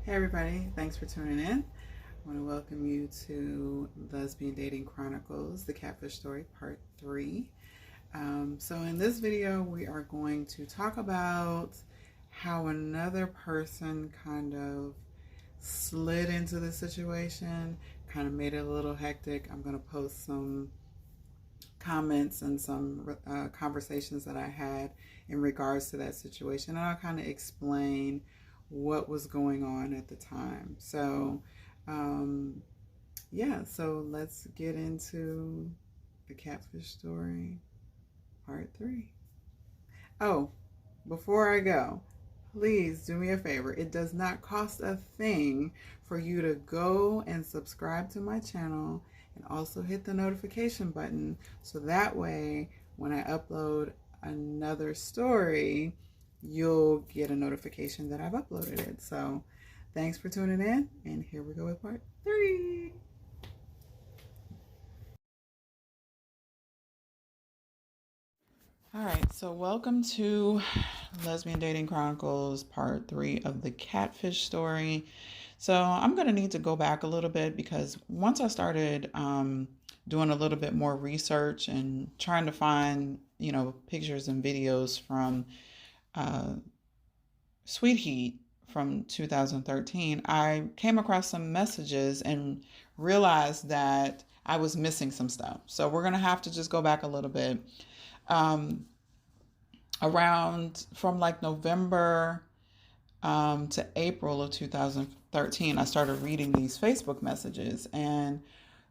Hey everybody, thanks for tuning in. I want to welcome you to Lesbian Dating Chronicles, the Catfish Story, Part 3. So in this video, we are going to talk about how another person kind of slid into the situation, kind of made it a little hectic. I'm going to post some comments and some conversations that I had in regards to that situation, and I'll kind of explain what was going on at the time. So so let's get into the Catfish Story Part 3. Oh, before I go, please do me a favor. It does not cost a thing for you to go and subscribe to my channel and also hit the notification button, so that way when I upload another story, you'll get a notification that I've uploaded it. So thanks for tuning in, and here we go with part 3. All right, so welcome to Lesbian Dating Chronicles Part 3 of the Catfish Story. So I'm going to need to go back a little bit because once I started doing a little bit more research and trying to find, pictures and videos from Sweet Heat from 2013, I came across some messages and realized that I was missing some stuff. So we're going to have to just go back a little bit. Around from like November to April of 2013, I started reading these Facebook messages. And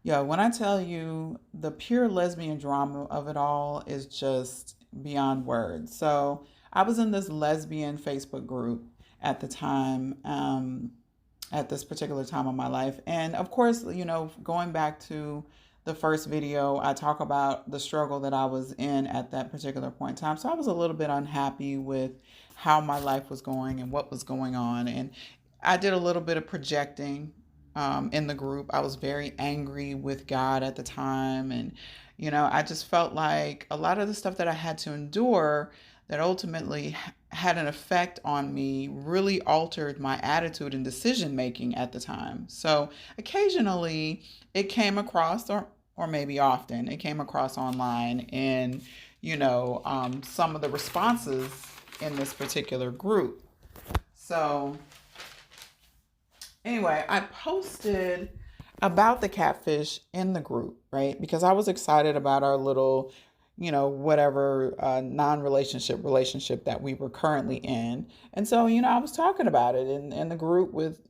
when I tell you the pure lesbian drama of it all is just beyond words. So I was in this lesbian Facebook group at the time, at this particular time of my life. And of course, going back to the first video, I talk about the struggle that I was in at that particular point in time. So I was a little bit unhappy with how my life was going and what was going on. And I did a little bit of projecting in the group. I was very angry with God at the time. And, I just felt like a lot of the stuff that I had to endure that ultimately had an effect on me really altered my attitude and decision making at the time. So occasionally it came across, or maybe often, it came across online in, some of the responses in this particular group. So anyway, I posted about the catfish in the group, right? Because I was excited about our little, whatever non-relationship relationship that we were currently in. And so, I was talking about it in the group with,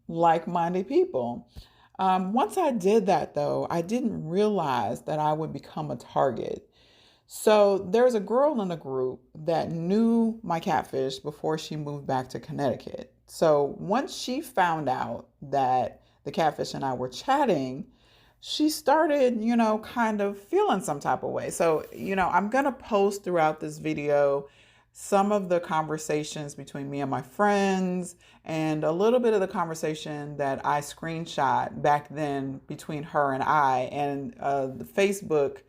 like-minded people. Once I did that, though, I didn't realize that I would become a target. So there's a girl in the group that knew my catfish before she moved back to Connecticut. So once she found out that the catfish and I were chatting, she started, kind of feeling some type of way. So, I'm going to post throughout this video some of the conversations between me and my friends and a little bit of the conversation that I screenshot back then between her and I, and the Facebook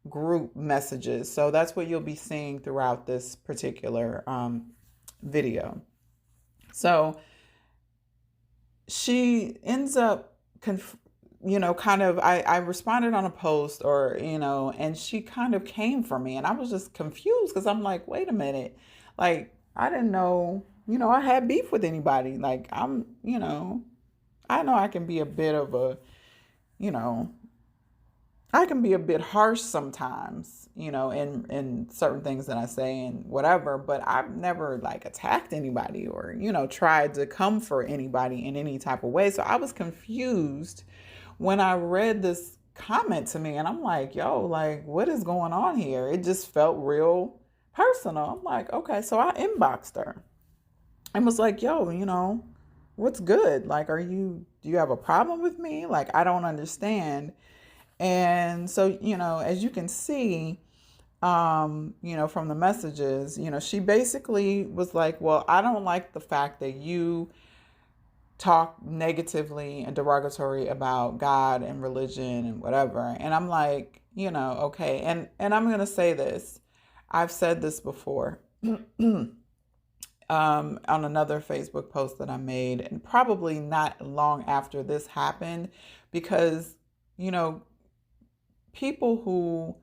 group messages. So that's what you'll be seeing throughout this particular video. So she ends up I responded on a post, and she kind of came for me, and I was just confused because I'm like, wait a minute, like, I didn't know, I had beef with anybody. Like, I know I can be a bit of a, I can be a bit harsh sometimes, in certain things that I say and whatever, but I've never like attacked anybody or, tried to come for anybody in any type of way. So I was confused when I read this comment to me, and I'm like, like, what is going on here? It just felt real personal. I'm like, okay. So I inboxed her and was like, what's good? Like, do you have a problem with me? Like, I don't understand. And so, as you can see, from the messages, she basically was like, well, I don't like the fact that you talk negatively and derogatory about God and religion and whatever. And I'm like, okay. And I'm going to say this. I've said this before. on another Facebook post that I made, and probably not long after this happened, because, you know, people who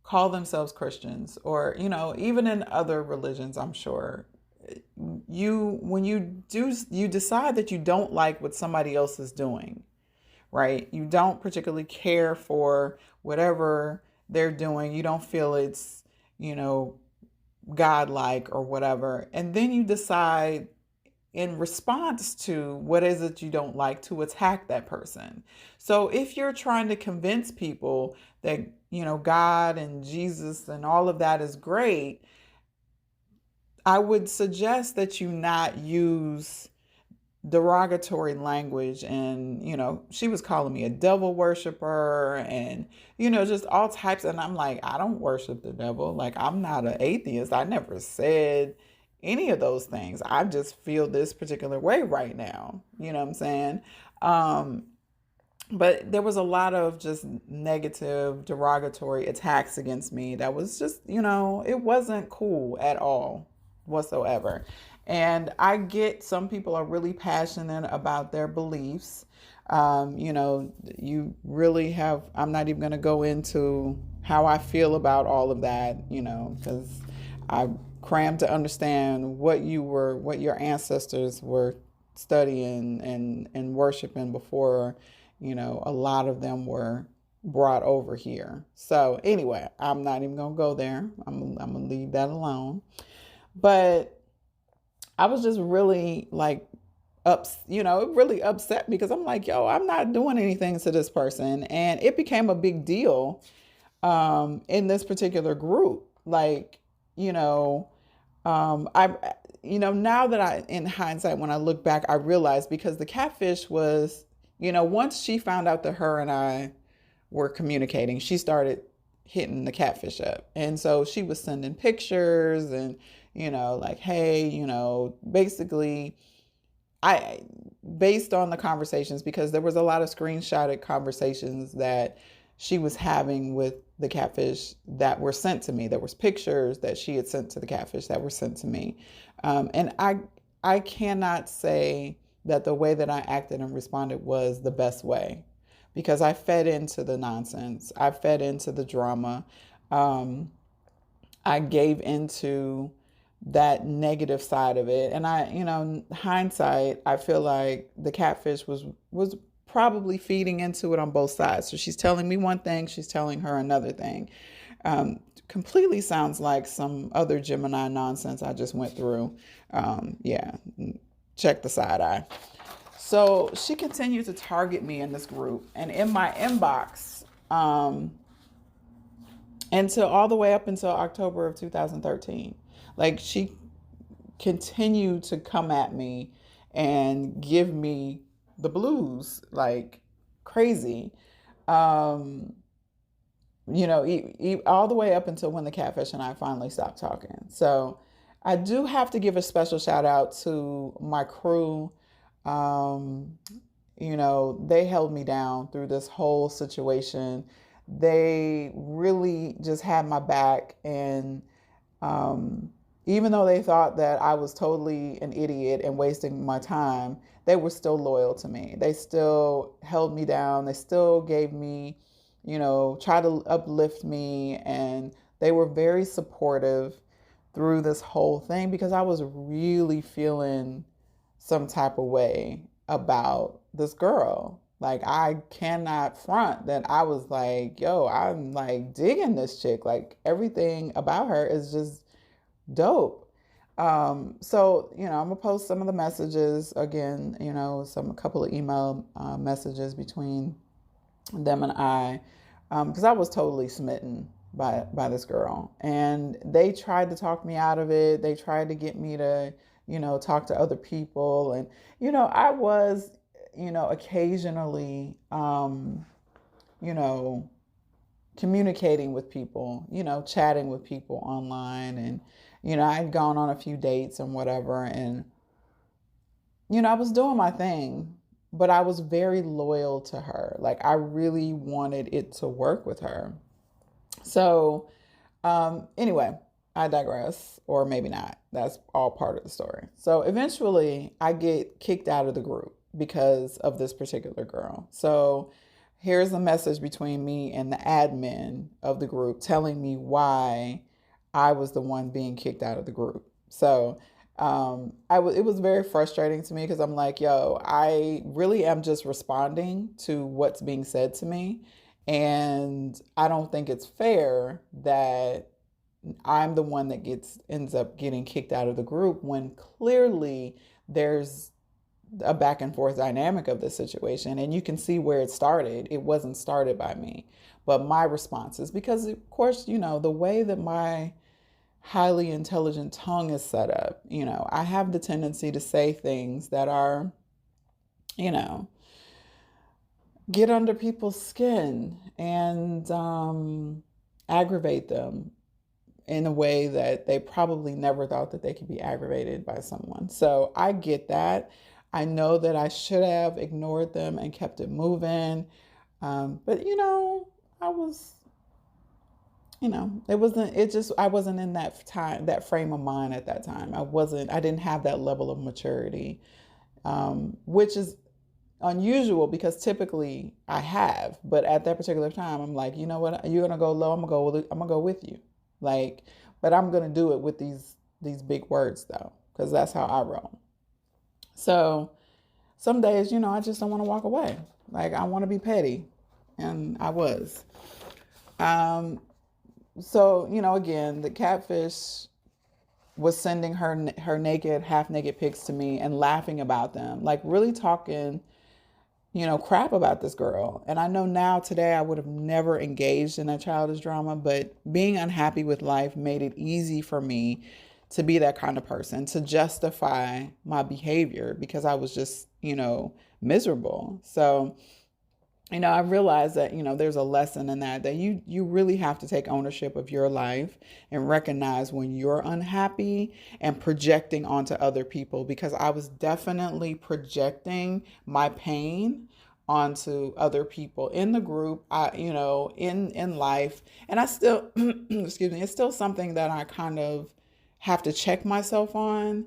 call themselves Christians, or, even in other religions, I'm sure, when you decide that you don't like what somebody else is doing, right? You don't particularly care for whatever they're doing. You don't feel it's, you know, godlike or whatever. And then you decide, in response to what is it you don't like, to attack that person. So if you're trying to convince people that, God and Jesus and all of that is great, I would suggest that you not use derogatory language. And, she was calling me a devil worshiper, and, just all types. And I'm like, I don't worship the devil. Like, I'm not an atheist. I never said any of those things. I just feel this particular way right now. You know what I'm saying? But there was a lot of just negative, derogatory attacks against me that was just, it wasn't cool at all whatsoever. And I get some people are really passionate about their beliefs. You really have, I'm not even going to go into how I feel about all of that, because I crammed to understand what your ancestors were studying and worshiping before, a lot of them were brought over here. So anyway, I'm not even going to go there. I'm going to leave that alone. But I was just really like it really upset, because I'm like, yo, I'm not doing anything to this person. And it became a big deal in this particular group. Like, now that in hindsight, when I look back, I realized, because the Catfish was, once she found out that her and I were communicating, she started hitting the Catfish up. And so she was sending pictures and, like, hey, basically, based on the conversations, because there was a lot of screenshotted conversations that she was having with the Catfish that were sent to me. There was pictures that she had sent to the Catfish that were sent to me. And I cannot say that the way that I acted and responded was the best way, because I fed into the nonsense. I fed into the drama. I gave into that negative side of it. And hindsight, I feel like the Catfish was probably feeding into it on both sides. So she's telling me one thing, she's telling her another thing. Completely sounds like some other Gemini nonsense I just went through. Yeah, check the side eye. So she continued to target me in this group and in my inbox, until all the way up until October of 2013. Like, she continued to come at me and give me the blues like crazy. All the way up until when the Catfish and I finally stopped talking. So I do have to give a special shout out to my crew. They held me down through this whole situation. They really just had my back. And even though they thought that I was totally an idiot and wasting my time, they were still loyal to me. They still held me down. They still gave me, tried to uplift me. And they were very supportive through this whole thing, because I was really feeling some type of way about this girl. Like, I cannot front that I was like, yo, I'm like digging this chick. Like, everything about her is just dope. So, I'm gonna post some of the messages again, a couple of email messages between them and I, because I was totally smitten by this girl. And they tried to talk me out of it. They tried to get me to, talk to other people. And, I was, occasionally, communicating with people, chatting with people online. And, I'd gone on a few dates and whatever. And, I was doing my thing, but I was very loyal to her. Like, I really wanted it to work with her. So, anyway, I digress, or maybe not. That's all part of the story. So eventually, I get kicked out of the group because of this particular girl. So here's a message between me and the admin of the group telling me why I was the one being kicked out of the group. So it was very frustrating to me because I'm like, yo, I really am just responding to what's being said to me. And I don't think it's fair that I'm the one that ends up getting kicked out of the group when clearly there's a back and forth dynamic of this situation, and you can see where it started. It wasn't started by me, but my responses, because of course, the way that my highly intelligent tongue is set up, I have the tendency to say things that are, you know, get under people's skin and aggravate them in a way that they probably never thought that they could be aggravated by someone. So I get that. I know that I should have ignored them and kept it moving. But I was, I wasn't in that frame of mind at that time. I didn't have that level of maturity, which is unusual because typically I have, but at that particular time, I'm like, you know what, you're gonna go low, I'm gonna go with you, like, but I'm gonna do it with these big words though, because that's how I roll. So some days, I just don't want to walk away. Like I want to be petty, and I was. So again, the catfish was sending her naked, half naked pics to me and laughing about them, like really talking crap about this girl. And I know now today I would have never engaged in that childish drama, but being unhappy with life made it easy for me to be that kind of person, to justify my behavior because I was just, miserable. So, I realized that, there's a lesson in that you really have to take ownership of your life and recognize when you're unhappy and projecting onto other people, because I was definitely projecting my pain onto other people in the group, in life. And I still, excuse me, it's still something that I kind of have to check myself on.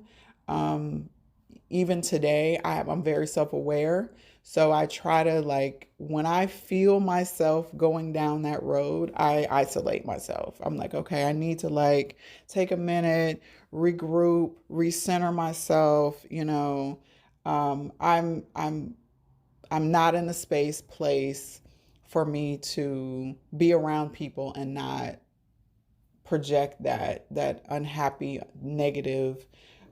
Even today, I'm very self-aware. So I try to, like, when I feel myself going down that road, I isolate myself. I'm like, okay, I need to like take a minute, regroup, recenter myself. I'm not in a place for me to be around people and not project that unhappy, negative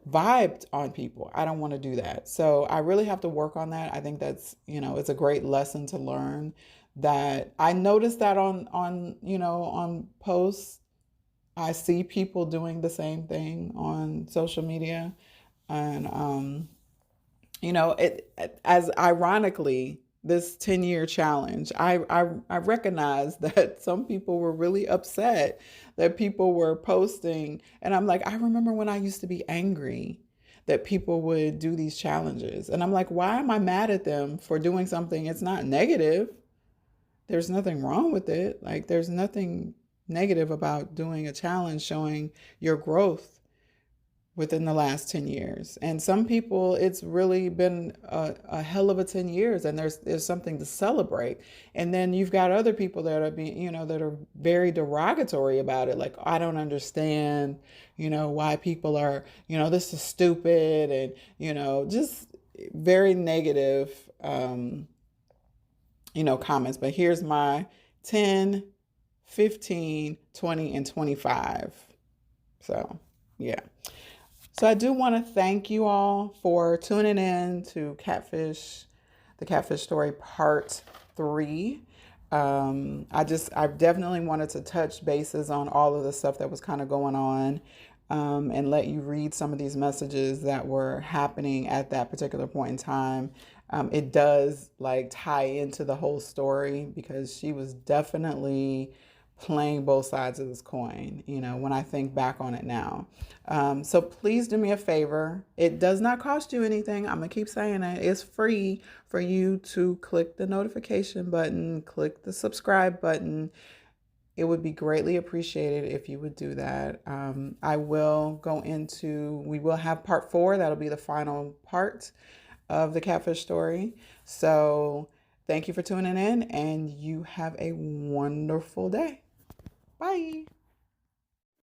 vibe on people. I don't want to do that. So I really have to work on that. I think that's, it's a great lesson to learn. That I noticed that on posts, I see people doing the same thing on social media. And as ironically, this 10-year challenge, I recognize that some people were really upset that people were posting. And I'm like, I remember when I used to be angry that people would do these challenges. And I'm like, why am I mad at them for doing something? It's not negative. There's nothing wrong with it. Like, there's nothing negative about doing a challenge showing your growth within the last 10 years. And some people, it's really been a hell of a 10 years, and there's something to celebrate. And then you've got other people that are being, that are very derogatory about it. Like, I don't understand, why people are, this is stupid, and, just very negative, comments. But here's my 10, 15, 20, and 25. So, yeah. So I do want to thank you all for tuning in to the Catfish Story Part 3. I definitely wanted to touch bases on all of the stuff that was kind of going on, and let you read some of these messages that were happening at that particular point in time. It does like tie into the whole story because she was definitely playing both sides of this coin, when I think back on it now. So please do me a favor. It does not cost you anything. I'm going to keep saying it. It's free for you to click the notification button, click the subscribe button, It would be greatly appreciated if you would do that. I will we will have part four. That'll be the final part of the catfish story. So thank you for tuning in, and you have a wonderful day. Bye.